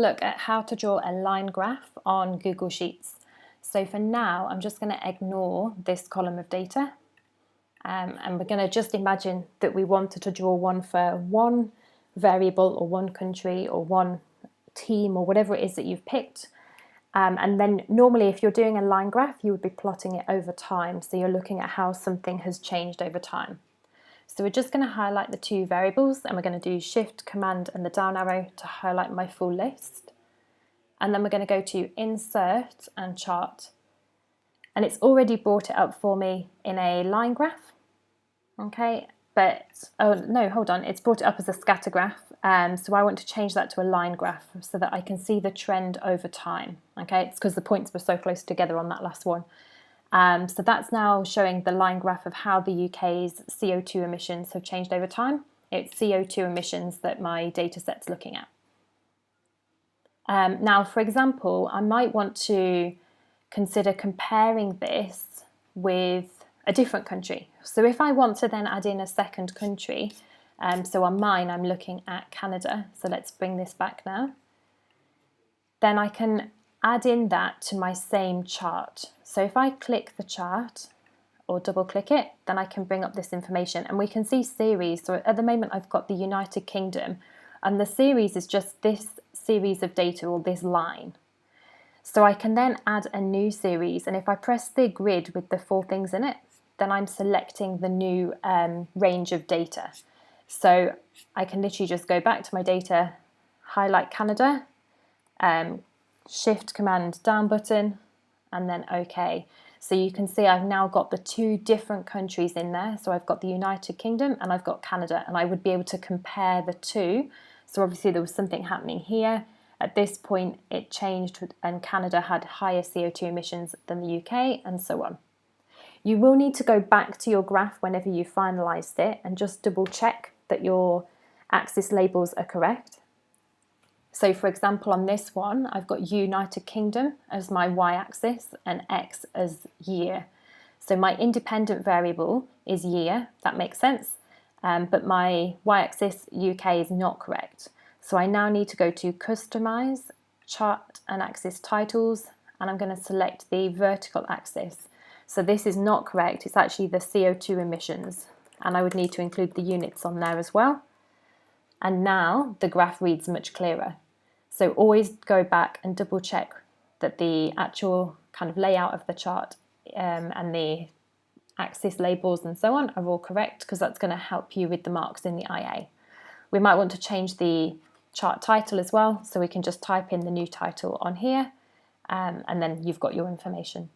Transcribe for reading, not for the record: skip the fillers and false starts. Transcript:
look at how to draw a line graph on Google Sheets. So for now, I'm just going to ignore this column of data. And we're going to just imagine that we wanted to draw one for one variable or one country or one team or whatever it is that you've picked. And then normally if you're doing a line graph, you would be plotting it over time. So you're looking at how something has changed over time. So we're just going to highlight the two variables, and we're going to do Shift, Command and the down arrow to highlight my full list. And then we're going to go to Insert and Chart. And it's already brought it up for me in a line graph. Okay, but, oh no, hold on, it's brought it up as a scatter graph. So I want to change that to a line graph so that I can see the trend over time. Okay, it's because the points were so close together on that last one. So that's now showing the line graph of how the UK's CO2 emissions have changed over time. It's CO2 emissions that my data set's looking at. Now, for example, I might want to consider comparing this with a different country. So if I want to then add in a second country, so on mine I'm looking at Canada, so let's bring this back now, then I can add in that to my same chart. So if I click the chart or double click it, then I can bring up this information and we can see series. So at the moment I've got the United Kingdom, and the series is just this series of data or this line. So I can then add a new series, and if I press the grid with the 4 things in it, then I'm selecting the new range of data. So I can literally just go back to my data, highlight Canada, Shift Command down button, and then OK. So you can see I've now got the 2 different countries in there. So I've got the United Kingdom and I've got Canada, and I would be able to compare the 2. So obviously there was something happening here. At this point it changed and Canada had higher CO2 emissions than the UK, and so on. You will need to go back to your graph whenever you finalised it and just double check that your axis labels are correct. So for example, on this one, I've got United Kingdom as my y-axis and X as year. So my independent variable is year, that makes sense, but my y-axis UK is not correct. So I now need to go to Customize, Chart and Axis Titles, and I'm going to select the vertical axis. So this is not correct, it's actually the CO2 emissions, and I would need to include the units on there as well. And now the graph reads much clearer. So always go back and double check that the actual kind of layout of the chart and the axis labels and so on are all correct, because that's going to help you with the marks in the IA. We might want to change the chart title as well, so we can just type in the new title on here, and then you've got your information.